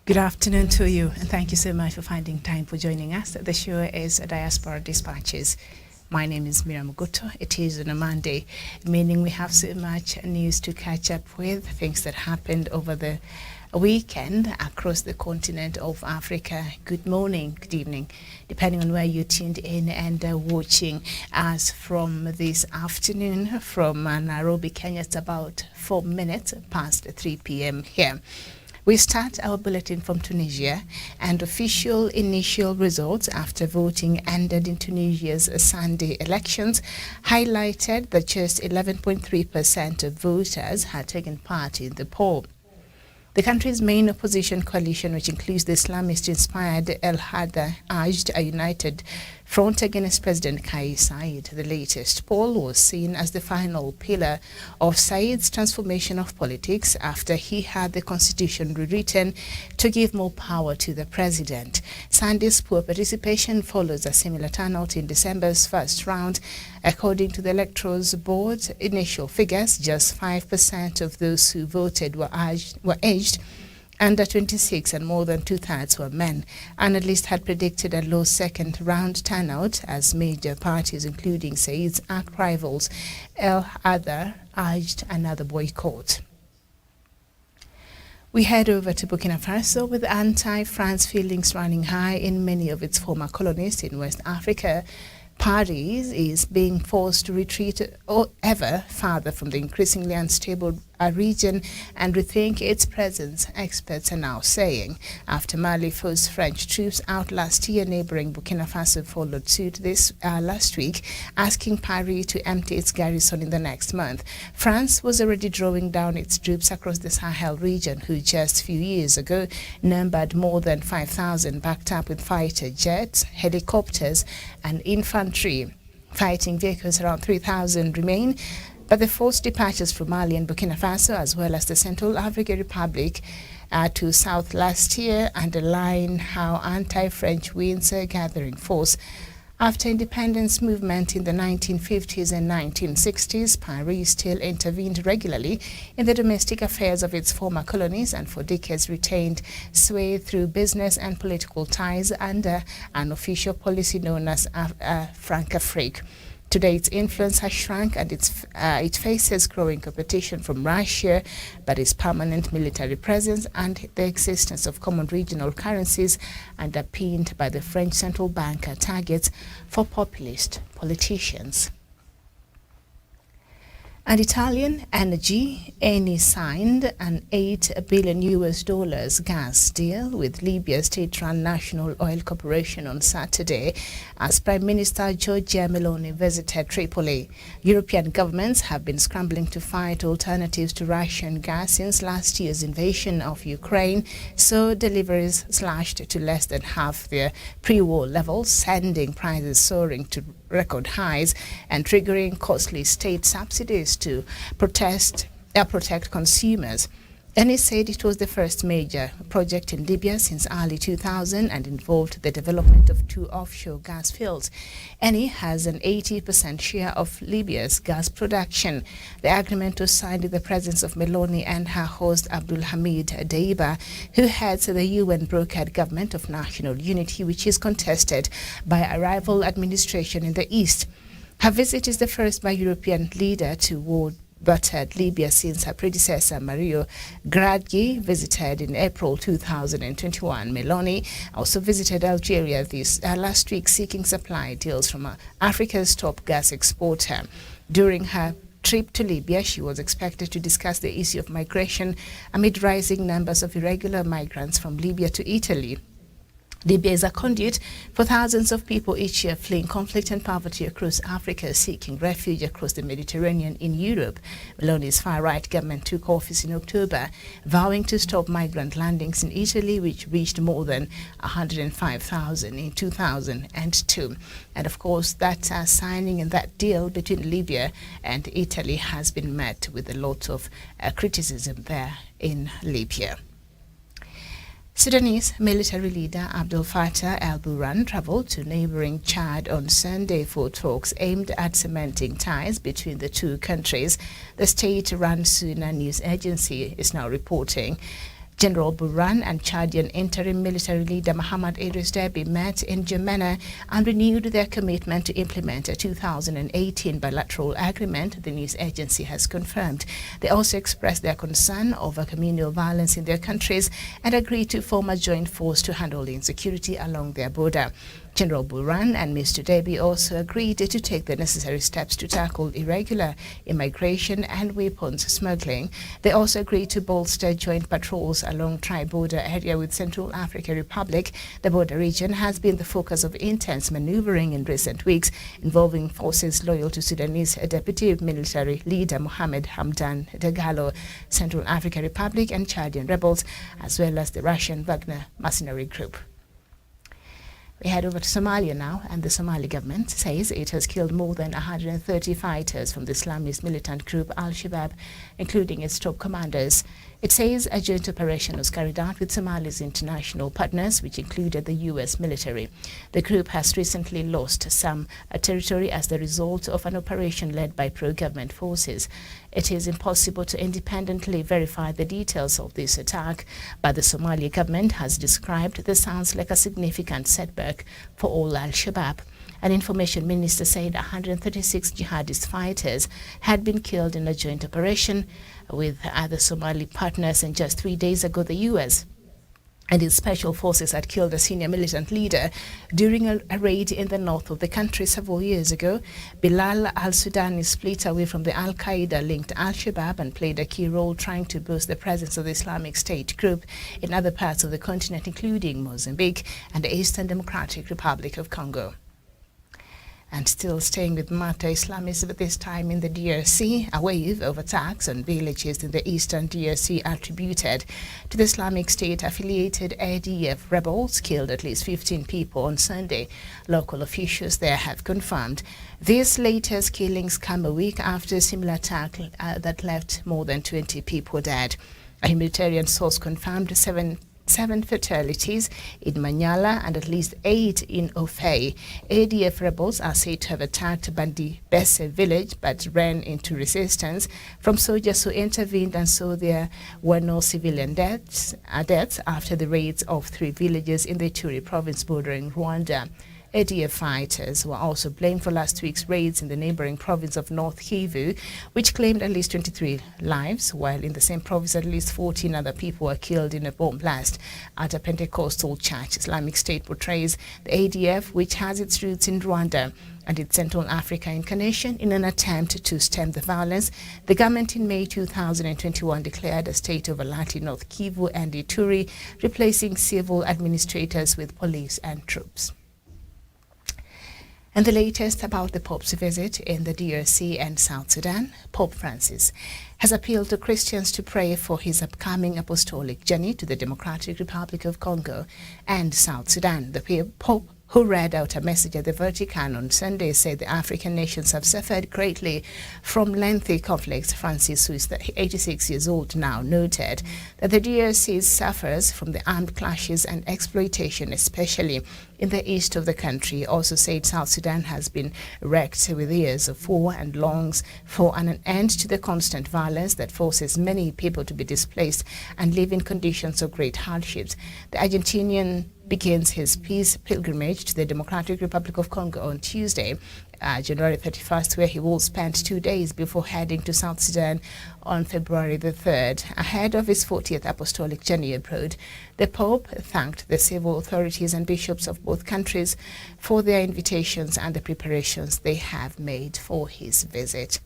Good afternoon to you, and thank you so much for finding time for joining us. The show is Diaspora Dispatches. My name is Miriam Muguto. It is on a Monday, meaning we have so much news to catch up with, things that happened over the weekend across the continent of Africa. Good morning, good evening, depending on where you tuned in and watching us from this afternoon from Nairobi, Kenya. It's about 4 minutes past 3 p.m. here. We start our bulletin from Tunisia, and official initial results after voting ended in Tunisia's Sunday elections highlighted that just 11.3% of voters had taken part in the poll. The country's main opposition coalition, which includes the Islamist-inspired El Hadda, urged a united front against President Kais Saied. The latest poll was seen as the final pillar of Saied's transformation of politics after he had the constitution rewritten to give more power to the president. Sunday's poor participation follows a similar turnout in December's first round. According to the Electoral Board's initial figures, just 5% of those who voted were aged under 26, and more than two-thirds were men. Analysts had predicted a low second-round turnout as major parties, including Said's arch-rivals El Hadda, urged another boycott. We head over to Burkina Faso with anti-France feelings running high in many of its former colonies in West Africa. Paris is being forced to retreat ever farther from the increasingly unstable region and rethink its presence, experts are now saying. After Mali forced French troops out last year, neighboring Burkina Faso followed suit this last week, asking Paris to empty its garrison in the next month. France was already drawing down its troops across the Sahel region, who just a few years ago numbered more than 5,000, backed up with fighter jets, helicopters, and infantry. Fighting vehicles around 3,000 remain, but the forced departures from Mali and Burkina Faso, as well as the Central African Republic to south last year, underline how anti-French winds are gathering force. After independence movement in the 1950s and 1960s, Paris still intervened regularly in the domestic affairs of its former colonies and for decades retained sway through business and political ties under an official policy known as Francafrique. Today, its influence has shrunk and it faces growing competition from Russia, but its permanent military presence and the existence of common regional currencies underpinned by the French central bank are targets for populist politicians. And Italian Energy, Eni signed an $8 billion gas deal with Libya's state-run National Oil Corporation on Saturday as Prime Minister Giorgia Meloni visited Tripoli. European governments have been scrambling to find alternatives to Russian gas since last year's invasion of Ukraine, so deliveries slashed to less than half their pre-war levels, sending prices soaring to record highs and triggering costly state subsidies to protect consumers. Eni said it was the first major project in Libya since early 2000 and involved the development of 2 offshore gas fields. Eni has an 80% share of Libya's gas production. The agreement was signed in the presence of Meloni and her host Abdul Hamid Deiba, who heads the UN-brokered Government of National Unity, which is contested by a rival administration in the east. Her visit is the first by European leader to war-battered Libya since her predecessor Mario Draghi visited in April 2021. Meloni also visited Algeria last week, seeking supply deals from Africa's top gas exporter. During her trip to Libya, she was expected to discuss the issue of migration amid rising numbers of irregular migrants from Libya to Italy. Libya is a conduit for thousands of people each year fleeing conflict and poverty across Africa, seeking refuge across the Mediterranean in Europe. Meloni's far-right government took office in October, vowing to stop migrant landings in Italy, which reached more than 105,000 in 2002. And of course, that signing and that deal between Libya and Italy has been met with a lot of criticism there in Libya. Sudanese military leader Abdel Fattah al-Burhan traveled to neighboring Chad on Sunday for talks aimed at cementing ties between the two countries. The state-run Sudan news agency is now reporting General Burhan and Chadian interim military leader Mohamed Idris Deby met in N'Djamena and renewed their commitment to implement a 2018 bilateral agreement, the news agency has confirmed. They also expressed their concern over communal violence in their countries and agreed to form a joint force to handle the insecurity along their border. General Burhan and Mr. Deby also agreed to take the necessary steps to tackle irregular immigration and weapons smuggling. They also agreed to bolster joint patrols along tri-border area with Central African Republic. The border region has been the focus of intense maneuvering in recent weeks, involving forces loyal to Sudanese deputy military leader Mohamed Hamdan Dagalo, Central African Republic and Chadian rebels, as well as the Russian Wagner mercenary group. We head over to Somalia now, and the Somali government says it has killed more than 130 fighters from the Islamist militant group Al-Shabaab, including its top commanders. It says a joint operation was carried out with Somalia's international partners, which included the U.S. military. The group has recently lost some territory as the result of an operation led by pro-government forces. It is impossible to independently verify the details of this attack, but the Somali government has described the sounds like a significant setback for all Al-Shabaab. An information minister said 136 jihadist fighters had been killed in a joint operation with other Somali partners, and just 3 days ago the U.S. and its special forces had killed a senior militant leader during a raid in the north of the country several years ago. Bilal al-Sudani split away from the Al-Qaeda-linked Al-Shabaab and played a key role trying to boost the presence of the Islamic State group in other parts of the continent, including Mozambique and the Eastern Democratic Republic of Congo. And still staying with Mata Islamists, but this time in the DRC, a wave of attacks on villages in the eastern DRC attributed to the Islamic State-affiliated ADF rebels killed at least 15 people on Sunday. Local officials there have confirmed. These latest killings come a week after a similar attack that left more than 20 people dead. A humanitarian source confirmed seven fatalities in Manyala and at least 8 in Ofei. ADF rebels are said to have attacked Bandi Besse village but ran into resistance from soldiers who intervened, and so there were no civilian deaths after the raids of 3 villages in the Ituri province bordering Rwanda. ADF fighters were also blamed for last week's raids in the neighboring province of North Kivu, which claimed at least 23 lives, while in the same province at least 14 other people were killed in a bomb blast at a Pentecostal church. Islamic State portrays the ADF, which has its roots in Rwanda and its Central Africa incarnation, in an attempt to stem the violence. The government in May 2021 declared a state of alert in North Kivu and Ituri, replacing civil administrators with police and troops. And the latest about the Pope's visit in the DRC and South Sudan, Pope Francis has appealed to Christians to pray for his upcoming apostolic journey to the Democratic Republic of Congo and South Sudan. The Pope, who read out a message at the Vatican on Sunday, said the African nations have suffered greatly from lengthy conflicts. Francis, who is 86 years old now, noted that the DRC suffers from the armed clashes and exploitation, especially in the east of the country. Also said South Sudan has been wrecked with years of war and longs for an end to the constant violence that forces many people to be displaced and live in conditions of great hardships. The Argentinian begins his peace pilgrimage to the Democratic Republic of Congo on Tuesday, January 31st, where he will spend 2 days before heading to South Sudan on February the 3rd. Ahead of his 40th apostolic journey abroad, the Pope thanked the civil authorities and bishops of both countries for their invitations and the preparations they have made for his visit.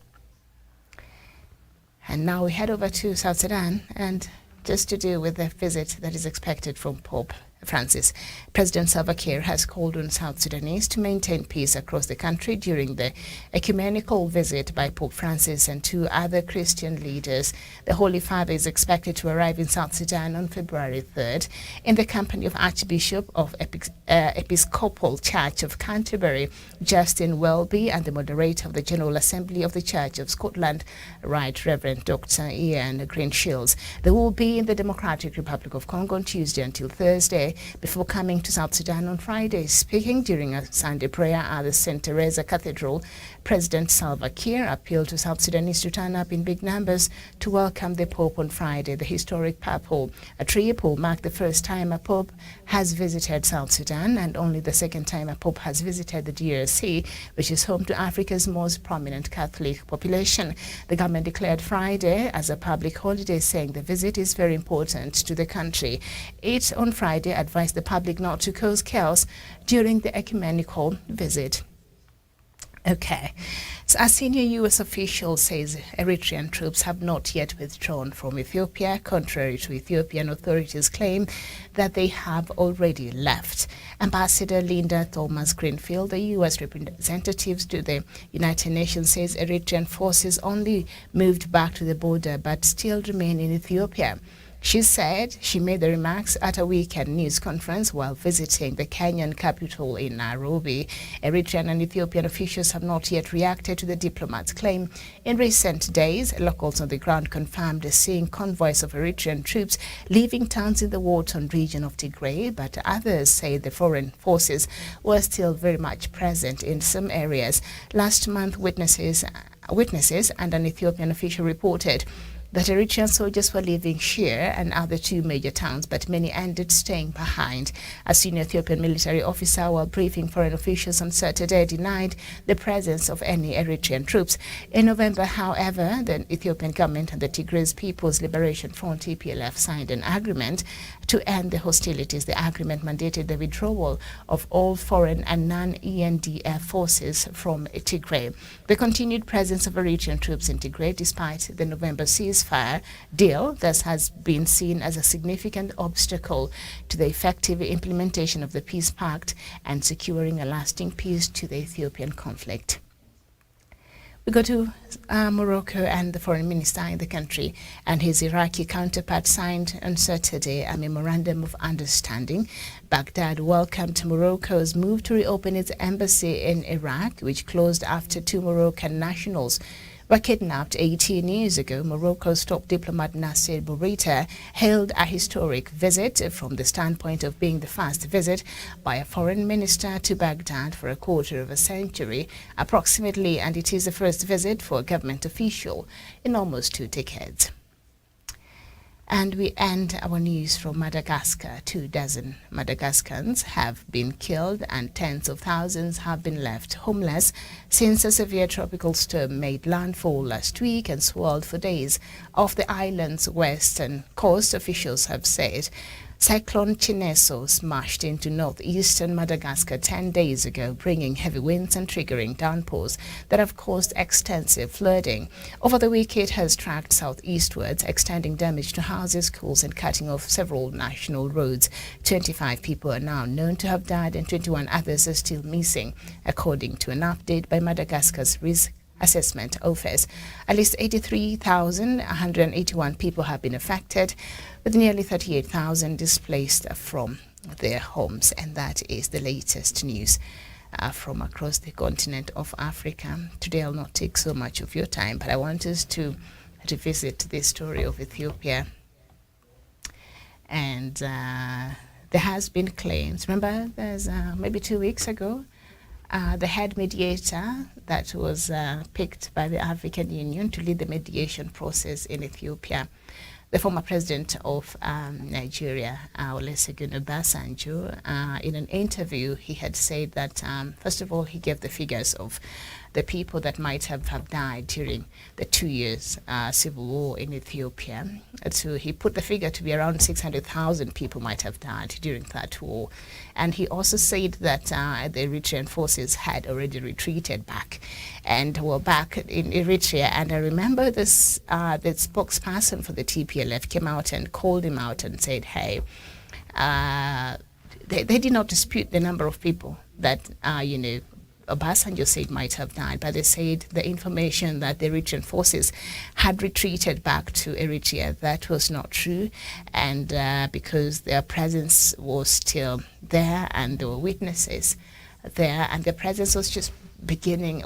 And now we head over to South Sudan, and just to deal with the visit that is expected from Pope Francis. President Salva Kiir has called on South Sudanese to maintain peace across the country during the ecumenical visit by Pope Francis and 2 other Christian leaders. The Holy Father is expected to arrive in South Sudan on February 3rd in the company of Archbishop of Episcopal Church of Canterbury, Justin Welby, and the moderator of the General Assembly of the Church of Scotland, Right Reverend Dr. Ian Greenshields. They will be in the Democratic Republic of Congo on Tuesday until Thursday, July before coming to South Sudan on Friday. Speaking during a Sunday prayer at the St. Teresa Cathedral, President Salva Kiir appealed to South Sudanese to turn up in big numbers to welcome the Pope on Friday. The historic papal trip will mark the first time a Pope has visited South Sudan and only the second time a Pope has visited the DRC, which is home to Africa's most prominent Catholic population. The government declared Friday as a public holiday, saying the visit is very important to the country. It on Friday advised the public not to cause chaos during the ecumenical visit. Okay, so a senior U.S. official says Eritrean troops have not yet withdrawn from Ethiopia, contrary to Ethiopian authorities' claim that they have already left. Ambassador Linda Thomas-Greenfield, the U.S. representative to the United Nations, says Eritrean forces only moved back to the border but still remain in Ethiopia. She said she made the remarks at a weekend news conference while visiting the Kenyan capital in Nairobi. Eritrean and Ethiopian officials have not yet reacted to the diplomat's claim. In recent days, locals on the ground confirmed seeing convoys of Eritrean troops leaving towns in the war-torn region of Tigray, but others say the foreign forces were still very much present in some areas. Last month, witnesses and an Ethiopian official reported that Eritrean soldiers were leaving Shire and other two major towns, but many ended staying behind. A senior Ethiopian military officer, while briefing foreign officials on Saturday, denied the presence of any Eritrean troops. In November, however, the Ethiopian government and the Tigray People's Liberation Front, TPLF, signed an agreement to end the hostilities. The agreement mandated the withdrawal of all foreign and non-ENDF forces from Tigray. The continued presence of Eritrean troops in Tigray, despite the November ceasefire deal, thus has been seen as a significant obstacle to the effective implementation of the peace pact and securing a lasting peace to the Ethiopian conflict. We go to Morocco, and the foreign minister in the country and his Iraqi counterpart signed on Saturday a memorandum of understanding. Baghdad welcomed Morocco's move to reopen its embassy in Iraq, which closed after two Moroccan nationals were kidnapped 18 years ago. Morocco's top diplomat Nasser Bourita hailed a historic visit from the standpoint of being the first visit by a foreign minister to Baghdad for a quarter of a century, approximately, and it is the first visit for a government official in almost 2 decades. And we end our news from Madagascar. 24 Madagascans have been killed and tens of thousands have been left homeless since a severe tropical storm made landfall last week and swirled for days off the island's western coast, officials have said. Cyclone Chineso smashed into northeastern Madagascar 10 days ago, bringing heavy winds and triggering downpours that have caused extensive flooding. Over the week, it has tracked southeastwards, extending damage to houses, schools, and cutting off several national roads. 25 people are now known to have died and 21 others are still missing, according to an update by Madagascar's Risk Assessment Office. At least 83,181 people have been affected, with nearly 38,000 displaced from their homes. And that is the latest news from across the continent of Africa. Today I'll not take so much of your time, but I want us to revisit the story of Ethiopia. And there has been claims. Remember, there's maybe 2 weeks ago, the head mediator that was picked by the African Union to lead the mediation process in Ethiopia, the former president of Nigeria, Olusegun Obasanjo, in an interview, he had said that, first of all, he gave the figures of the people that might have died during the 2 years civil war in Ethiopia. So he put the figure to be around 600,000 people might have died during that war. And he also said that the Eritrean forces had already retreated back and were back in Eritrea. And I remember this, the spokesperson for the TPLF came out and called him out and said, hey, they did not dispute the number of people that, Obasanjo said might have died, but they said the information that the Eritrean forces had retreated back to Eritrea, that was not true. And because their presence was still there and there were witnesses there, and their presence was just bringing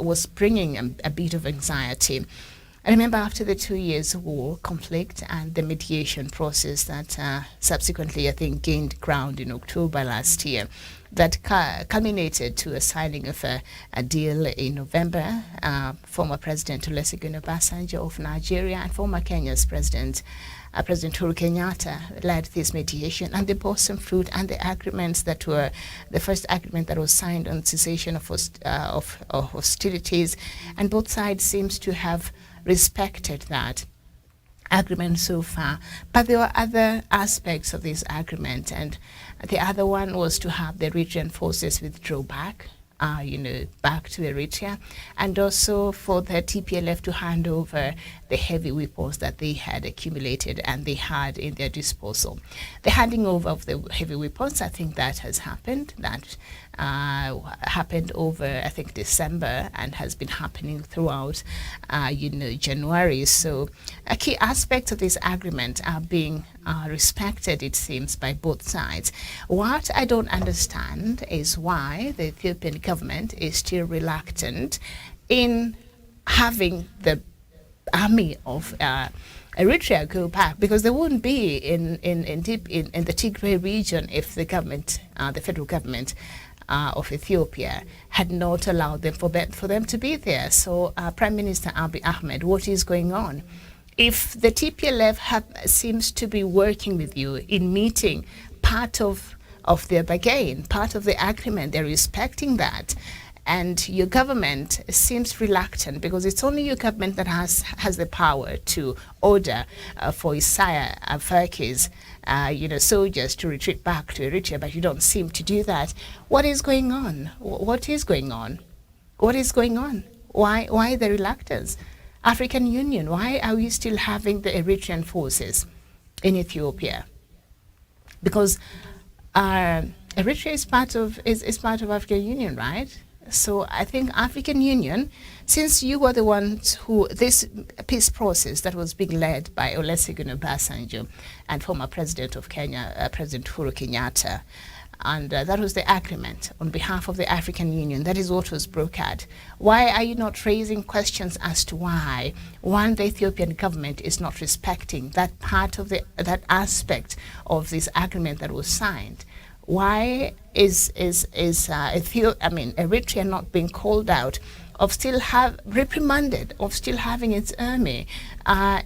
a bit of anxiety. I remember after the 2 years war conflict and the mediation process that subsequently, I think, gained ground in October last year, that culminated to a signing of a deal in November. Former President Olusegun Obasanjo of Nigeria and former Kenya's President Uhuru Kenyatta led this mediation, and they bore some fruit, and the agreements that were the first agreement that was signed on cessation of hostilities, and both sides seems to have respected that agreement so far. But there were other aspects of this agreement, and the other one was to have the Eritrean forces withdraw back, back to Eritrea, and also for the TPLF to hand over the heavy weapons that they had accumulated and they had in their disposal. The handing over of the heavy weapons, I think that has happened. That happened over, I think, December, and has been happening throughout, January. So a key aspect of this agreement are being respected, it seems, by both sides. What I don't understand is why the Ethiopian government is still reluctant in having the army of Eritrea go back, because they wouldn't be in the Tigray region if the government, the federal government of Ethiopia, had not allowed them for them to be there. So Prime Minister Abiy Ahmed, what is going on? If the TPLF seems to be working with you in meeting part of their bargain, part of the agreement, they're respecting that, and your government seems reluctant, because it's only your government that has the power to order for Isaiah Afwerki's soldiers to retreat back to Eritrea, but you don't seem to do that. What is going on? What is going on? What is going on? Why the reluctance? African Union, why are we still having the Eritrean forces in Ethiopia? Because Eritrea is part of African Union, right? So I think African Union, since you were the ones who, this peace process that was being led by Olusegun Obasanjo and former President of Kenya, President Uhuru Kenyatta, and that was the agreement on behalf of the African Union. That is what was brokered. Why are you not raising questions as to why, one, the Ethiopian government is not respecting that part of that aspect of this agreement that was signed? Why is Eritrea not being called out, of still reprimanded, of still having its army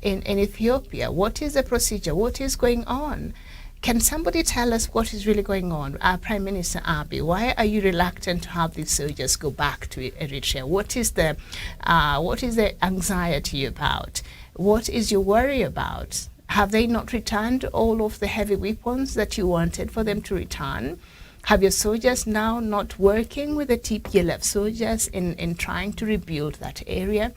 in Ethiopia? What is the procedure? What is going on? Can somebody tell us what is really going on? Prime Minister Abiy, why are you reluctant to have these soldiers go back to Eritrea? What is the anxiety about? What is your worry about? Have they not returned all of the heavy weapons that you wanted for them to return? Have your soldiers now not working with the TPLF soldiers in trying to rebuild that area?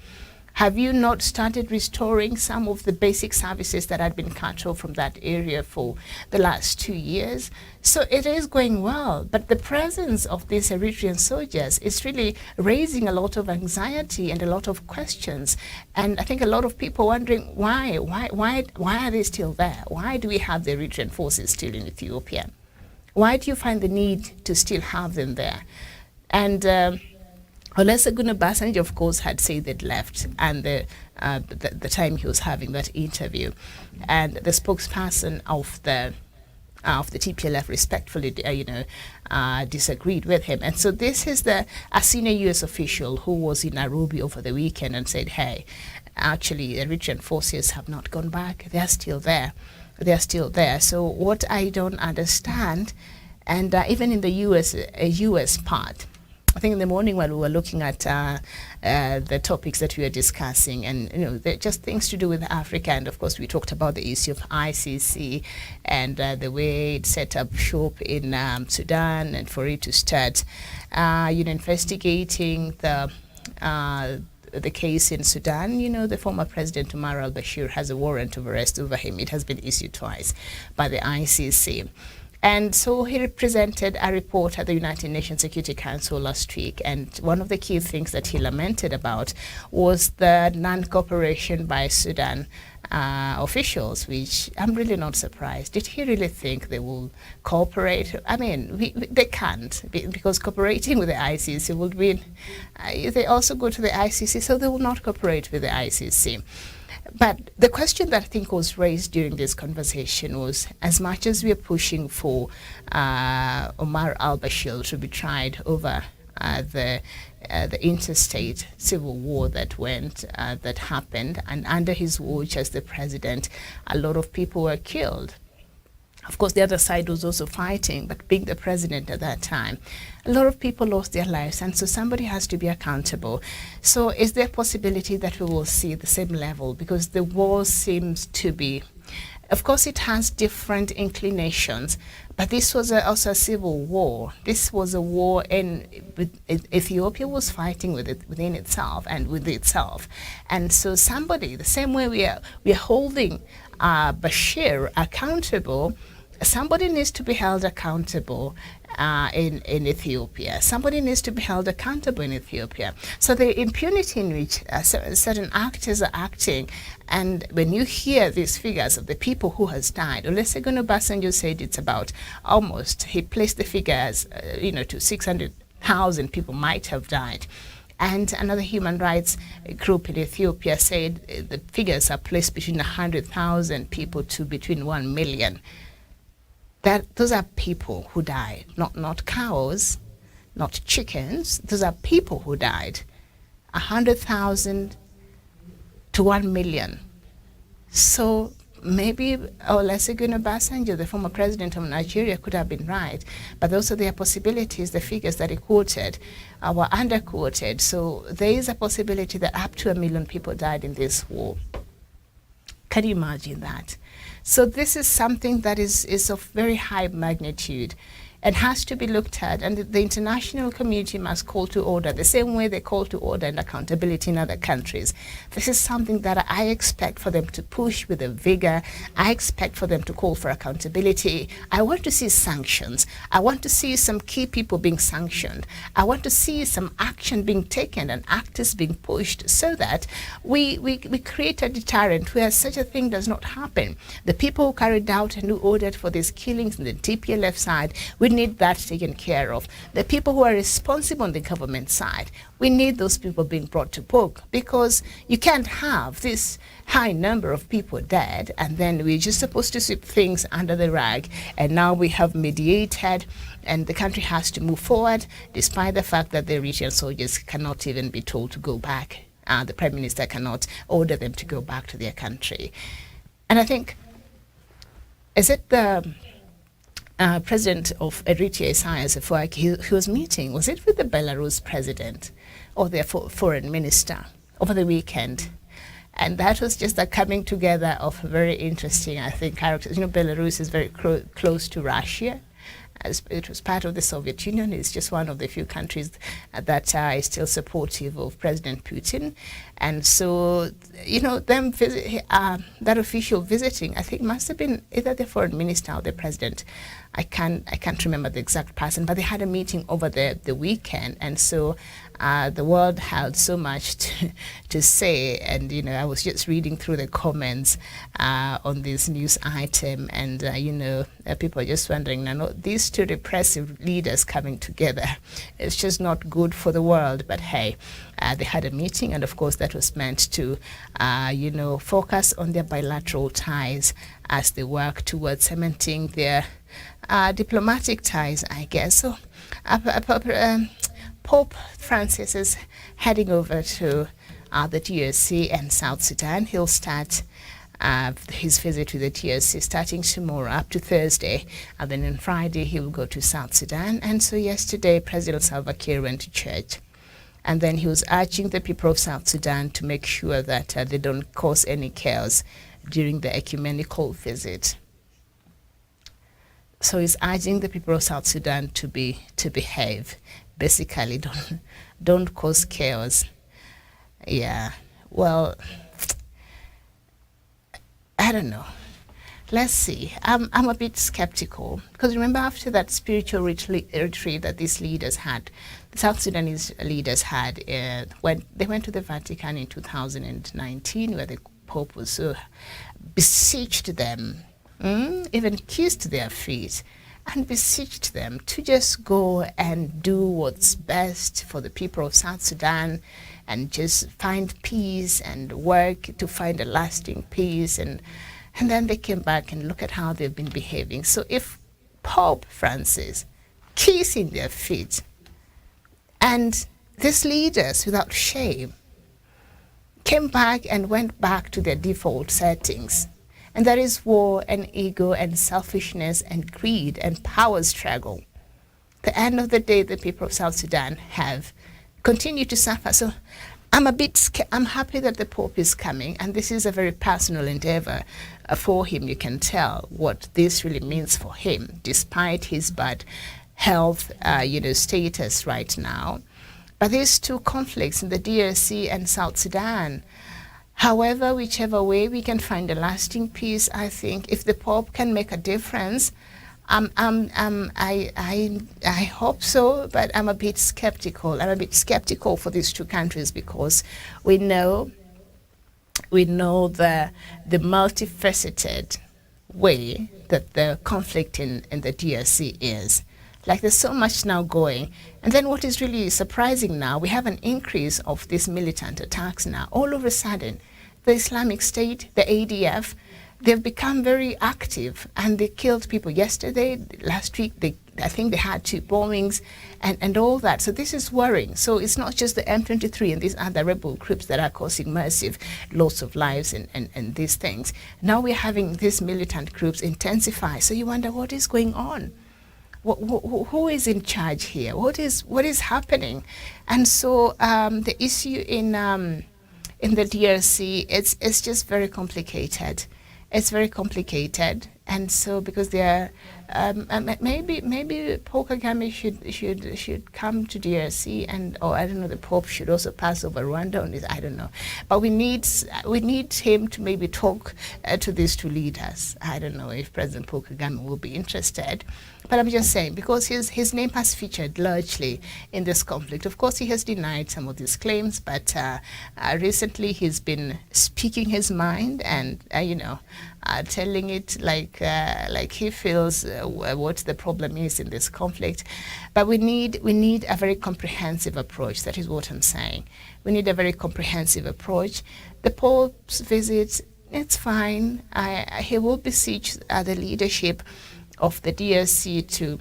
Have you not started restoring some of the basic services that had been cut off from that area for the last 2 years? So it is going well, but the presence of these Eritrean soldiers is really raising a lot of anxiety and a lot of questions. And I think a lot of people wondering why are they still there? Why do we have the Eritrean forces still in Ethiopia? Why do you find the need to still have them there? And Olusegun Obasanjo, of course, had said they'd left, and the time he was having that interview, and the spokesperson of the TPLF respectfully, disagreed with him. And so this is a senior U.S. official who was in Nairobi over the weekend and said, hey, actually, the Eritrean forces have not gone back. They're still there. They're still there. So what I don't understand, and even in the U.S. part, I think in the morning while we were looking at the topics that we were discussing, and they're just things to do with Africa, and of course we talked about the issue of ICC and the way it set up shop in Sudan, and for it to start, investigating the case in Sudan. The former President Omar al-Bashir has a warrant of arrest over him. It has been issued twice by the ICC. And so he presented a report at the United Nations Security Council last week, and one of the key things that he lamented about was the non-cooperation by Sudan officials, which I'm really not surprised. Did he really think they will cooperate? I mean, they can't, because cooperating with the ICC would mean they also go to the ICC, so they will not cooperate with the ICC. But the question that I think was raised during this conversation was, as much as we are pushing for Omar al-Bashir to be tried over the interstate civil war that happened, and under his watch as the president, a lot of people were killed. Of course, the other side was also fighting, but being the president at that time, a lot of people lost their lives, and so somebody has to be accountable. So is there a possibility that we will see the same level? Because the war seems to be, of course, it has different inclinations, but this was also a civil war. This was a war, and Ethiopia was fighting within itself and with itself. And so somebody, the same way we are holding Bashir accountable, somebody needs to be held accountable in Ethiopia. Somebody needs to be held accountable in Ethiopia. So the impunity in which certain actors are acting, and when you hear these figures of the people who has died, Olusegun Obasanjo said it's about almost, he placed the figures, to 600,000 people might have died. And another human rights group in Ethiopia said the figures are placed between 100,000 people to between 1 million. Those are people who died, not cows, not chickens. Those are people who died. 100,000 to 1 million. So maybe Olusegun Obasanjo, the former president of Nigeria, could have been right, but also there are possibilities, the figures that he quoted were underquoted. So there is a possibility that up to 1 million people died in this war. Can you imagine that? So this is something that is of very high magnitude and has to be looked at, and the international community must call to order the same way they call to order and accountability in other countries. This is something that I expect for them to push with a vigor. I expect for them to call for accountability. I want to see sanctions. I want to see some key people being sanctioned. I want to see some action being taken and actors being pushed so that we create a deterrent where such a thing does not happen. The people who carried out and who ordered for these killings on the TPLF side, we need that taken care of. The people who are responsible on the government side, we need those people being brought to book, because you can't have this high number of people dead and then we're just supposed to sweep things under the rag, and now we have mediated and the country has to move forward despite the fact that the Eritrean soldiers cannot even be told to go back. The Prime Minister cannot order them to go back to their country. And I think, is it the president of Eritrea, Isaias Afwerki, who was meeting, was it with the Belarus president or their foreign minister over the weekend? And that was just a coming together of very interesting, I think, characters. Belarus is very close to Russia. As it was part of the Soviet Union, it's just one of the few countries that is still supportive of President Putin. And so, them that official visiting, I think, must have been either the foreign minister or the president. I can't remember the exact person, but they had a meeting over the weekend, and so the world had so much to say. And I was just reading through the comments on this news item, and people are just wondering, now, these two repressive leaders coming together, it's just not good for the world. But hey, they had a meeting, and of course that was meant to focus on their bilateral ties as they work towards cementing their diplomatic ties, I guess. So Pope Francis is heading over to the DRC and South Sudan. He'll start his visit to the DRC starting tomorrow up to Thursday, and then on Friday he will go to South Sudan. And so yesterday President Salva Kiir went to church, and then he was urging the people of South Sudan to make sure that they don't cause any chaos during the ecumenical visit. So he's urging the people of South Sudan to behave. Basically, don't cause chaos. Yeah. Well, I don't know. Let's see. I'm a bit skeptical, because remember, after that spiritual retreat that these leaders had, the South Sudanese leaders had, when they went to the Vatican in 2019, where the Pope was so beseeched them, even kissed their feet, and beseeched them to just go and do what's best for the people of South Sudan and just find peace and work to find a lasting peace. And then they came back and look at how they've been behaving. So if Pope Francis kissing their feet and these leaders without shame came back and went back to their default settings, and that is war and ego and selfishness and greed and power struggle, the end of the day, the people of South Sudan have continued to suffer. So I'm happy that the Pope is coming, and this is a very personal endeavor for him. You can tell what this really means for him, despite his bad health, status right now. But these two conflicts in the DRC and South Sudan, however, whichever way we can find a lasting peace, I think if the Pope can make a difference, I hope so, but I'm a bit skeptical. I'm a bit skeptical for these two countries because we know the multifaceted way that the conflict in the DRC is. Like, there's so much now going. And then what is really surprising now, we have an increase of these militant attacks now. All of a sudden, the Islamic State, the ADF, they've become very active, and they killed people yesterday, last week. I think they had 2 bombings and all that. So this is worrying. So it's not just the M23 and these other rebel groups that are causing massive loss of lives and these things. Now we're having these militant groups intensify. So you wonder what is going on. Who is in charge here? What is happening? And so the issue in the DRC, it's just very complicated. It's very complicated, and so because there, maybe Paul Kagame should come to DRC, or I don't know, the Pope should also pass over Rwanda on this. I don't know, but we need him to maybe talk to these two leaders. I don't know if President Paul Kagame will be interested, but I'm just saying because his name has featured largely in this conflict. Of course, he has denied some of these claims, but recently he's been speaking his mind and telling it like he feels what the problem is in this conflict. But we need a very comprehensive approach. That is what I'm saying. We need a very comprehensive approach. The Pope's visit, it's fine. He will beseech the leadership of the DRC to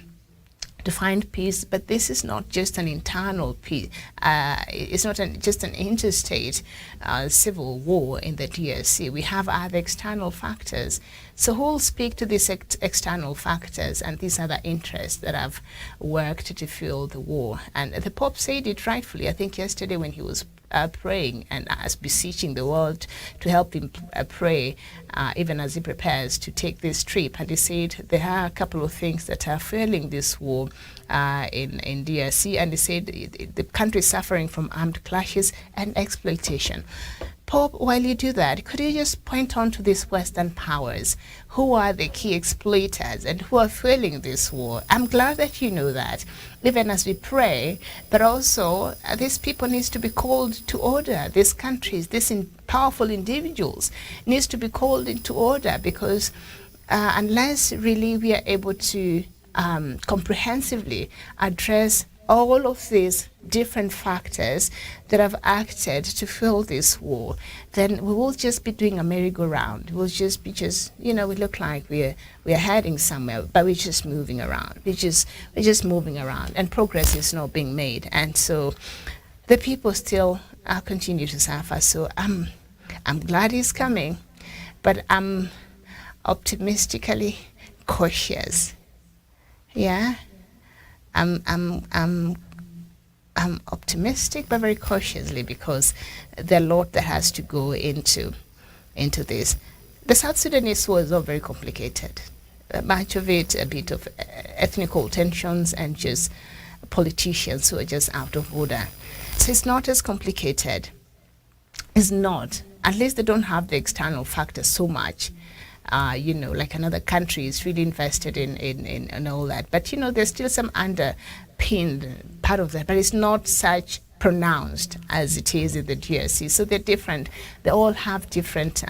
find peace, but this is not just an internal peace. It's not just an interstate civil war in the DRC. We have other external factors. So who will speak to these external factors and these other interests that have worked to fuel the war? And the Pope said it rightfully, I think yesterday when he was praying and beseeching the world to help him pray, even as he prepares to take this trip. And he said there are a couple of things that are fueling this war in DRC. And he said the country is suffering from armed clashes and exploitation. Pope, while you do that, could you just point on to these Western powers? Who are the key exploiters and who are fueling this war? I'm glad that you know that, even as we pray, but also these people needs to be called to order. These countries, these powerful individuals needs to be called into order, because unless really we are able to comprehensively address all of these different factors that have acted to fuel this war, then we will just be doing a merry-go-round. We'll just be we look like we're heading somewhere, but we're just moving around. We're just moving around, and progress is not being made. And so the people still continue to suffer. So I'm glad he's coming, but I'm optimistically cautious. Yeah. I'm optimistic, but very cautiously, because there are a lot that has to go into this. The South Sudanese war is all very complicated. Much of it, a bit of ethnical tensions and just politicians who are just out of order. So it's not as complicated. It's not. At least they don't have the external factors so much. Like another country is really invested in all that. But, there's still some underpinned part of that. But it's not such pronounced as it is in the DRC. So they're different. They all have different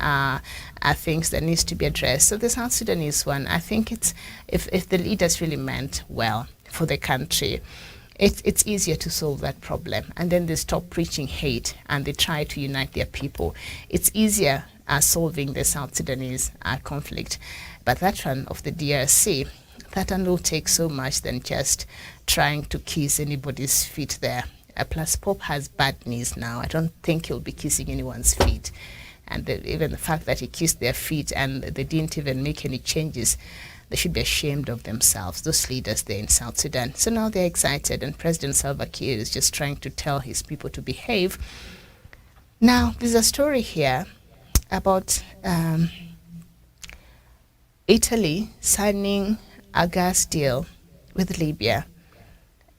things that needs to be addressed. So the South Sudanese one, I think it's, if the leaders really meant well for the country, it's easier to solve that problem. And then they stop preaching hate and they try to unite their people. It's easier solving the South Sudanese conflict. But that one of the DRC, that one will take so much than just trying to kiss anybody's feet there. Plus, Pope has bad knees now. I don't think he'll be kissing anyone's feet. And even the fact that he kissed their feet and they didn't even make any changes, they should be ashamed of themselves, those leaders there in South Sudan. So now they're excited, and President Salva Kiir is just trying to tell his people to behave. Now, there's a story here about Italy signing a gas deal with Libya.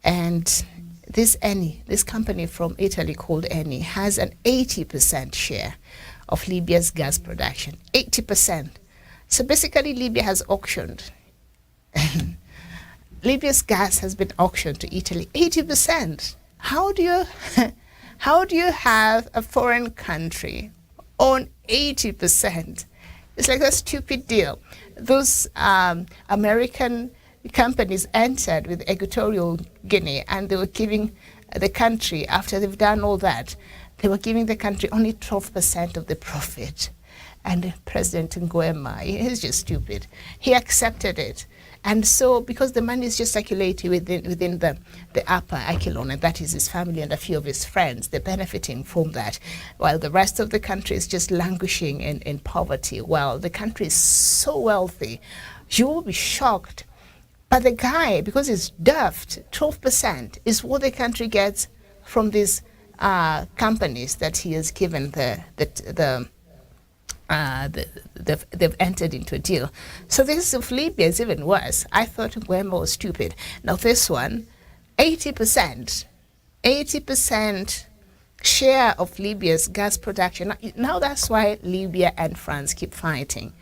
And this company from Italy called Eni, has an 80% share of Libya's gas production. 80%. So basically, Libya has auctioned. Libya's gas has been auctioned to Italy. 80%. How do you have a foreign country own 80%? It's like a stupid deal. Those American companies entered with Equatorial Guinea, and they were giving the country, after they've done all that, they were giving the country only 12% of the profit. And President Nguema, he's just stupid. He accepted it. And so, because the money is just circulating within the upper echelon, and that is his family and a few of his friends, they're benefiting from that, while the rest of the country is just languishing in poverty. Well, the country is so wealthy, you will be shocked. But the guy, because he's daft, 12% is what the country gets from these companies that he has given they've entered into a deal. So this of Libya is even worse. I thought Nguema was stupid. Now this one, 80% share of Libya's gas production. Now that's why Libya and France keep fighting.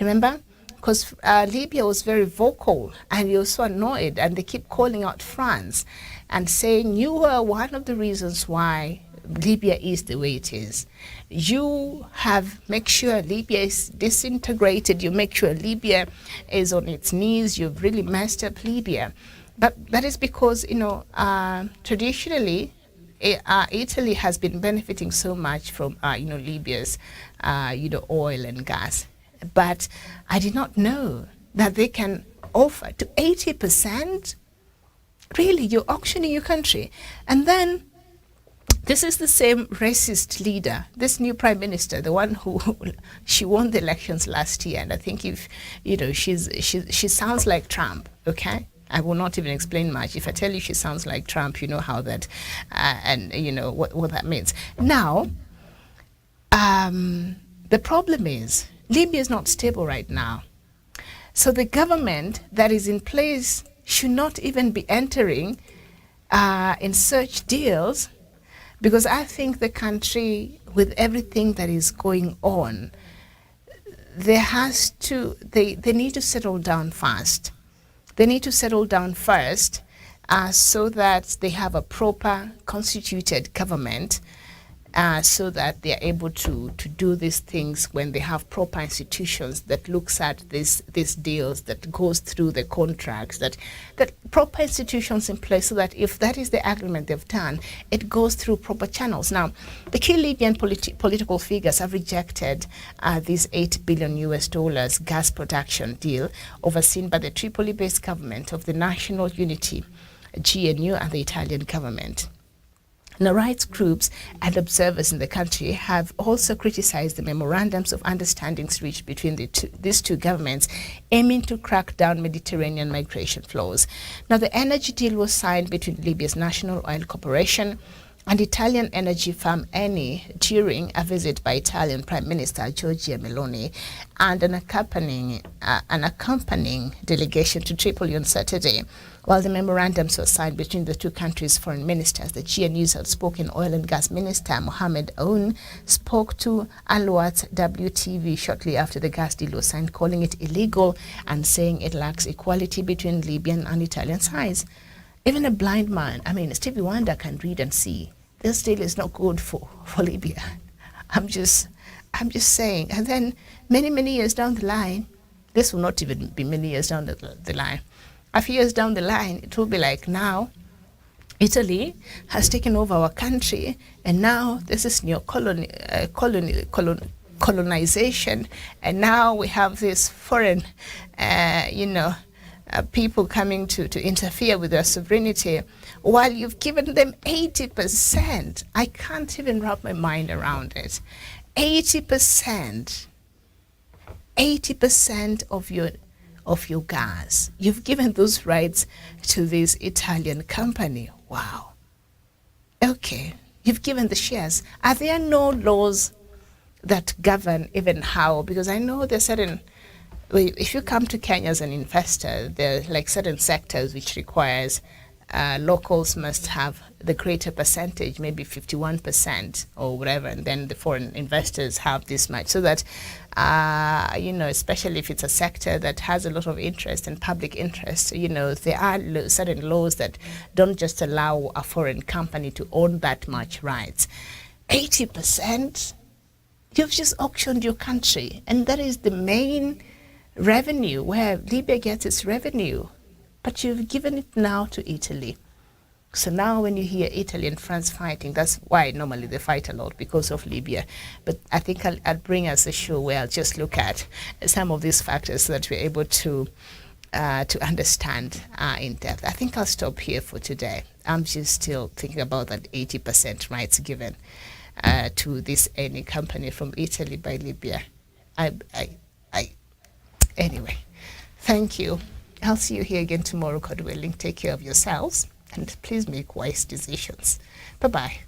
Remember? Because Libya was very vocal, and you're so annoyed, and they keep calling out France and saying, you were one of the reasons why Libya is the way it is. You have make sure Libya is disintegrated. You make sure Libya is on its knees. You've really messed up Libya. But that is because, traditionally, Italy has been benefiting so much from, Libya's, oil and gas. But I did not know that they can offer to 80%. Really, you're auctioning your country. And then this is the same racist leader, this new prime minister, the one who she won the elections last year. And I think she sounds like Trump. Okay, I will not even explain much. If I tell you she sounds like Trump, you know how that, and you know what that means. Now, the problem is Libya is not stable right now. So the government that is in place should not even be entering in such deals, because I think the country, with everything that is going on, they need to settle down fast. They need to settle down first so that they have a proper constituted government, so that they are able to do these things when they have proper institutions that looks at these deals, that goes through the contracts, that proper institutions in place, so that if that is the agreement they've done, it goes through proper channels. Now, the key Libyan political figures have rejected this $8 billion gas production deal overseen by the Tripoli-based government of the National Unity, GNU, and the Italian government. Now, rights groups and observers in the country have also criticized the memorandums of understandings reached between these two governments, aiming to crack down Mediterranean migration flows. Now, the energy deal was signed between Libya's National Oil Corporation and Italian energy firm Eni during a visit by Italian Prime Minister Giorgia Meloni and an accompanying delegation to Tripoli on Saturday. While the memorandums were signed between the two countries' foreign ministers, the GNU's outspoken oil and gas minister Mohamed Aoun spoke to Alouat's WTV shortly after the gas deal was signed, calling it illegal and saying it lacks equality between Libyan and Italian sides. Even a blind man, Stevie Wonder can read and see. this deal is not good for Libya. I'm just saying. And then many years down the line, this will not even be many years down the line. A few years down the line, it will be like, now Italy has taken over our country, and now this is colonization, and now we have this foreign, people coming to interfere with their sovereignty, while you've given them 80%. I can't even wrap my mind around it. 80% of your gas, you've given those rights to this Italian company. Wow. Okay, you've given the shares. Are there no laws that govern even how? Because I know there's certain, if you come to Kenya as an investor, there are like certain sectors which requires locals must have the greater percentage, maybe 51% or whatever, and then the foreign investors have this much, so that especially if it's a sector that has a lot of interest and public interest, there are certain laws that don't just allow a foreign company to own that much rights. 80%, you've just auctioned your country, and that is the main revenue where Libya gets its revenue. But you've given it now to Italy. So now when you hear Italy and France fighting, that's why normally they fight a lot, because of Libya. But I think I'll bring us a show where I'll just look at some of these factors so that we're able to understand in depth. I think I'll stop here for today. I'm just still thinking about that 80% rights given to this any company from Italy by Libya. Anyway, thank you. I'll see you here again tomorrow, God willing. Take care of yourselves, and please make wise decisions. Bye-bye.